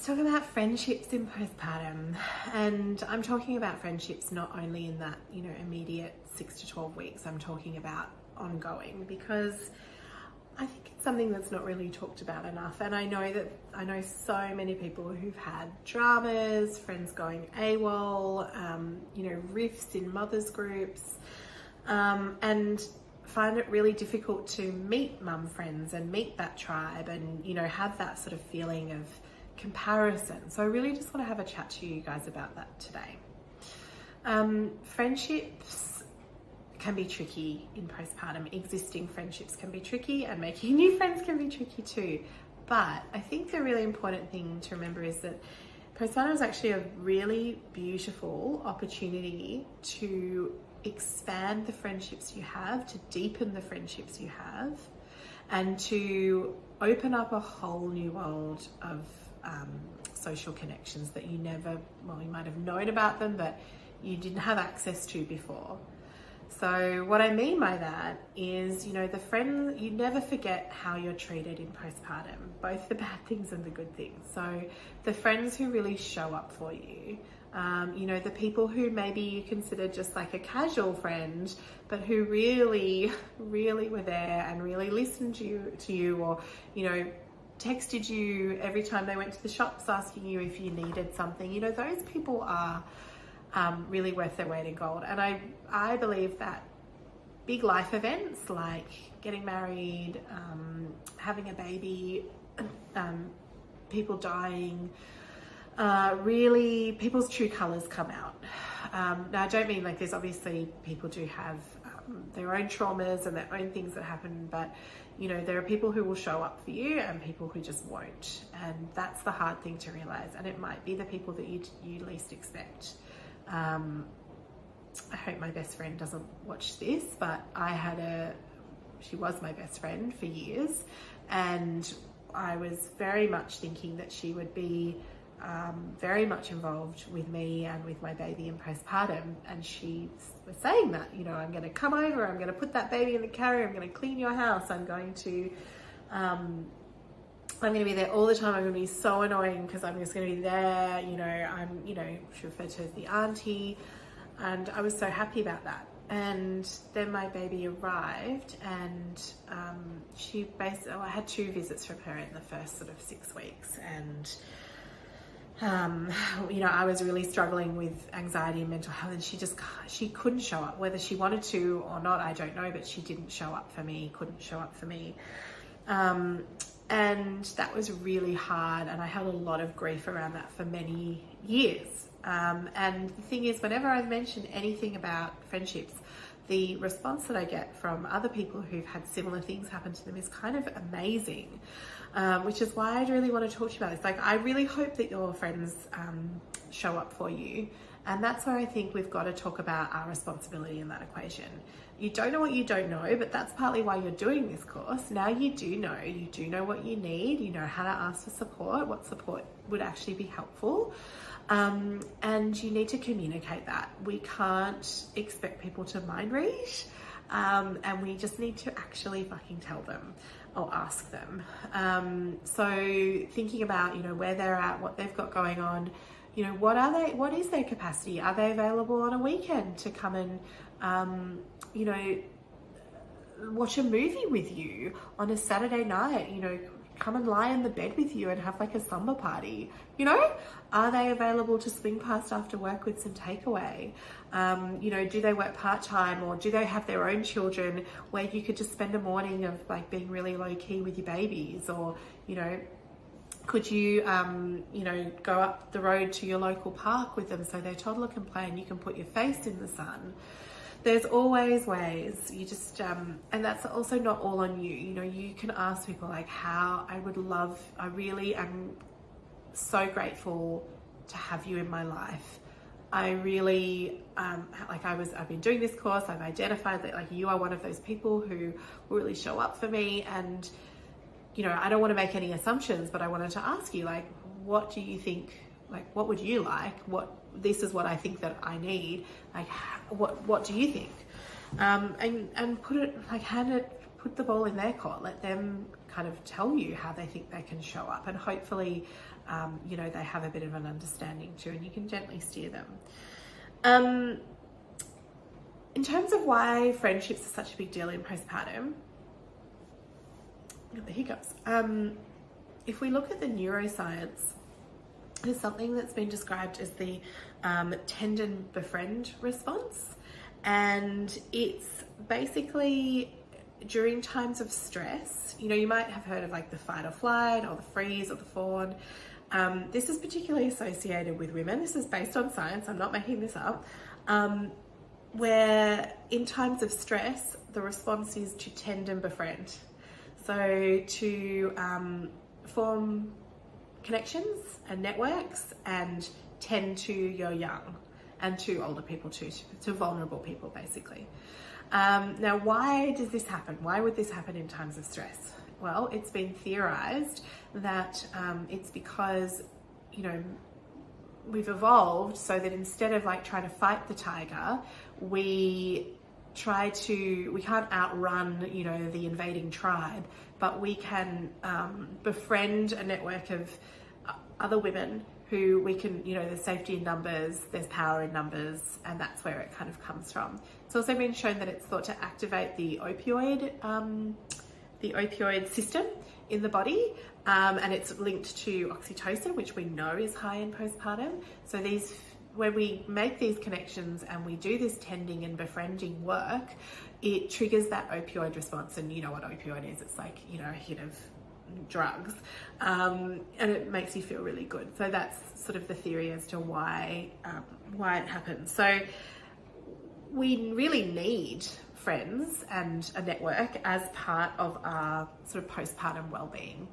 Let's talk about friendships in postpartum. And I'm talking about friendships not only in that, immediate 6 to 12 weeks. I'm talking about ongoing, because I think it's something that's not really talked about enough. And I know so many people who've had dramas, friends going AWOL, rifts in mothers groups, and find it really difficult to meet mum friends and meet that tribe and, have that sort of feeling of comparison. So I really just want to have a chat to you guys about that today. Friendships can be tricky in postpartum. Existing friendships can be tricky, and making new friends can be tricky too. But I think the really important thing to remember is that postpartum is actually a really beautiful opportunity to expand the friendships you have, to deepen the friendships you have, and to open up a whole new world of social connections that you might have known about them, but you didn't have access to before. So what I mean by that is, the friend, you never forget how you're treated in postpartum, both the bad things and the good things. So the friends who really show up for you, the people who maybe you consider just like a casual friend, but who really, really were there and really listened to you, or, texted you every time they went to the shops asking you if you needed something. Those people are really worth their weight in gold. And I believe that big life events like getting married, having a baby, people dying, really people's true colours come out. Now I don't mean like there's obviously people do have their own traumas and their own things that happen, but there are people who will show up for you and people who just won't, and that's the hard thing to realize. And it might be the people that you least expect. I hope my best friend doesn't watch this, but she was my best friend for years, and I was very much thinking that she would be very much involved with me and with my baby in postpartum. And she was saying that, I'm going to come over, I'm going to put that baby in the carrier, I'm going to clean your house, I'm going to be there all the time, I'm going to be so annoying because I'm just going to be there, she referred to her as the auntie, and I was so happy about that. And then my baby arrived, and I had 2 visits from her in the first sort of 6 weeks, and I was really struggling with anxiety and mental health, and she couldn't show up, whether she wanted to or not, I don't know, but she didn't show up for me, couldn't show up for me. And that was really hard, and I held a lot of grief around that for many years. And the thing is, whenever I mention anything about friendships, the response that I get from other people who've had similar things happen to them is kind of amazing, which is why I really want to talk to you about this. Like, I really hope that your friends show up for you. And that's where I think we've got to talk about our responsibility in that equation. You don't know what you don't know, but that's partly why you're doing this course. Now you do know what you need, you know how to ask for support, what support would actually be helpful. And you need to communicate that. We can't expect people to mind read, and we just need to actually fucking tell them or ask them. So thinking about, where they're at, what they've got going on, what is their capacity? Are they available on a weekend to come and, watch a movie with you on a Saturday night, come and lie in the bed with you and have like a slumber party, Are they available to swing past after work with some takeaway? Do they work part-time, or do they have their own children where you could just spend a morning of like being really low key with your babies? Or, could you, go up the road to your local park with them so their toddler can play and you can put your face in the sun? There's always ways. You just, and that's also not all on you. You can ask people like, I really am so grateful to have you in my life. I really, I've been doing this course, I've identified that like you are one of those people who will really show up for me. And, I don't want to make any assumptions, but I wanted to ask you, like, what do you think, like, what would you like? This is what I think that I need. Like, what do you think? And put put the ball in their court. Let them kind of tell you how they think they can show up, and hopefully, you know, they have a bit of an understanding too, and you can gently steer them. In terms of why friendships are such a big deal in postpartum, the hiccups. If we look at the neuroscience, there's something that's been described as the tend befriend response, and it's basically during times of stress. You know, you might have heard of like the fight or flight or the freeze or the fawn. This is particularly associated with women. This is based on science. I'm not making this up. Where in times of stress, the response is to tend and befriend. So to form connections and networks and tend to your young and to older people too, to vulnerable people basically. Now, why does this happen? Why would this happen in times of stress? Well, it's been theorized that it's because, you know, we've evolved so that instead of like trying to fight the tiger, we can't outrun, you know, the invading tribe, but we can befriend a network of other women who we can, you know, there's safety in numbers, there's power in numbers, and that's where it kind of comes from. It's also been shown that it's thought to activate the opioid system in the body, and it's linked to oxytocin, which we know is high in postpartum. So when we make these connections and we do this tending and befriending work, it triggers that opioid response. And you know what opioid is? It's like, you know, a hit of drugs, and it makes you feel really good. So that's sort of the theory as to why it happens. So we really need friends and a network as part of our sort of postpartum well-being.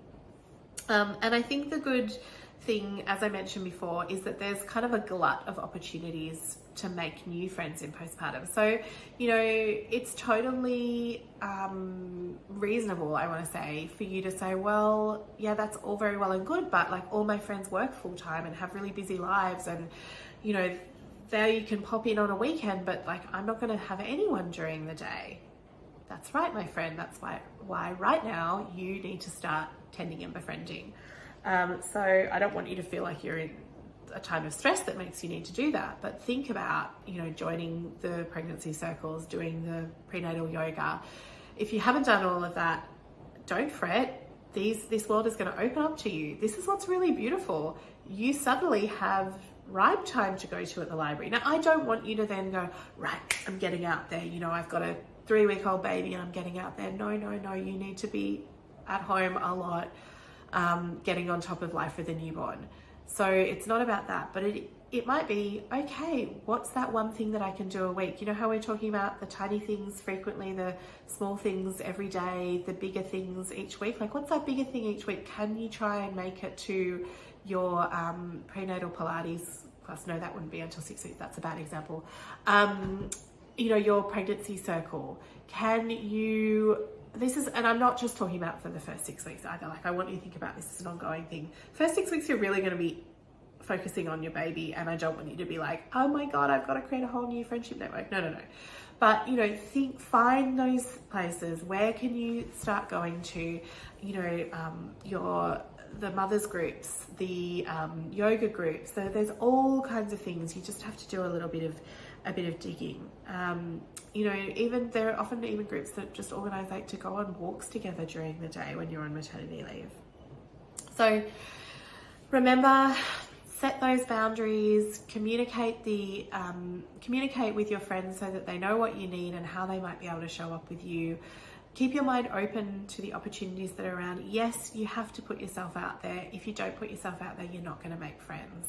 And I think the good thing, as I mentioned before, is that there's kind of a glut of opportunities to make new friends in postpartum. So, you know, it's totally reasonable, I want to say, for you to say, well, yeah, that's all very well and good, but like all my friends work full time and have really busy lives, and, you know, there you can pop in on a weekend, but like I'm not going to have anyone during the day. That's right, my friend. That's why right now you need to start tending and befriending. So I don't want you to feel like you're in a time of stress that makes you need to do that, but think about, you know, joining the pregnancy circles, doing the prenatal yoga. If you haven't done all of that, don't fret. This world is going to open up to you. This is what's really beautiful. You suddenly have rhyme time to go to at the library. Now, I don't want you to then go, right, I'm getting out there. You know, I've got a 3-week-old baby and I'm getting out there. No, you need to be at home a lot, getting on top of life with a newborn. So it's not about that, but it might be, okay, what's that one thing that I can do a week? You know how we're talking about the tiny things frequently, the small things every day, the bigger things each week? Like, what's that bigger thing each week? Can you try and make it to your prenatal Pilates class? No, that wouldn't be until 6 weeks. That's a bad example. You know, your pregnancy circle. Can you... and I'm not just talking about for the first 6 weeks either. Like, I want you to think about this as an ongoing thing. First 6 weeks, you're really going to be focusing on your baby, and I don't want you to be like, oh my God, I've got to create a whole new friendship network. No. But, you know, find those places. Where can you start going to, you know, the mothers groups, the yoga groups. So there's all kinds of things. You just have to do a bit of digging. You know, there are often even groups that just organise like to go on walks together during the day when you're on maternity leave. So remember, set those boundaries, communicate with your friends so that they know what you need and how they might be able to show up with you. Keep your mind open to the opportunities that are around. Yes, you have to put yourself out there. If you don't put yourself out there, you're not going to make friends.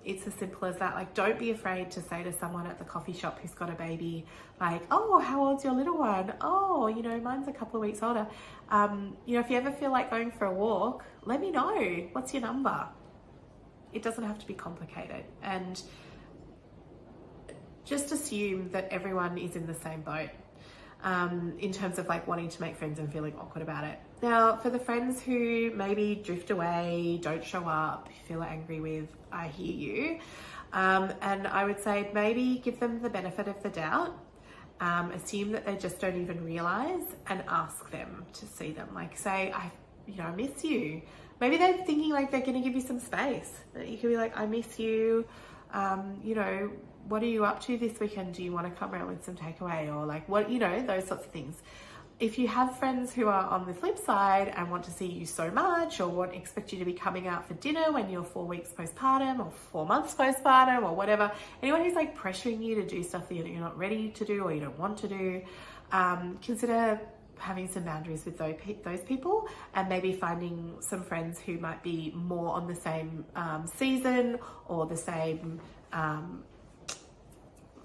It's as simple as that. Like, don't be afraid to say to someone at the coffee shop who's got a baby, like, oh, how old's your little one? Oh, you know, mine's a couple of weeks older. You know, if you ever feel like going for a walk, let me know. What's your number? It doesn't have to be complicated. And just assume that everyone is in the same boat. In terms of like wanting to make friends and feeling awkward about it. Now, for the friends who maybe drift away, don't show up, feel angry with, I hear you. And I would say maybe give them the benefit of the doubt assume that they just don't even realize, and ask them to see them. Like, say, I miss you. Maybe they're thinking like they're going to give you some space. You could be like, I miss you. What are you up to this weekend? Do you want to come around with some takeaway? Or like, what, those sorts of things. If you have friends who are on the flip side and want to see you so much, or expect you to be coming out for dinner when you're 4 weeks postpartum or 4 months postpartum or whatever, anyone who's like pressuring you to do stuff that you're not ready to do or you don't want to do, consider having some boundaries with those people, and maybe finding some friends who might be more on the same season or the same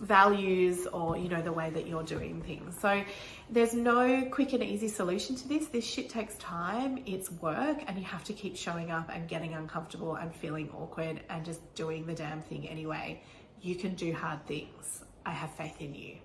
values, or the way that you're doing things. So there's no quick and easy solution to this. This shit takes time, it's work, and you have to keep showing up and getting uncomfortable and feeling awkward and just doing the damn thing anyway. You can do hard things. I have faith in you.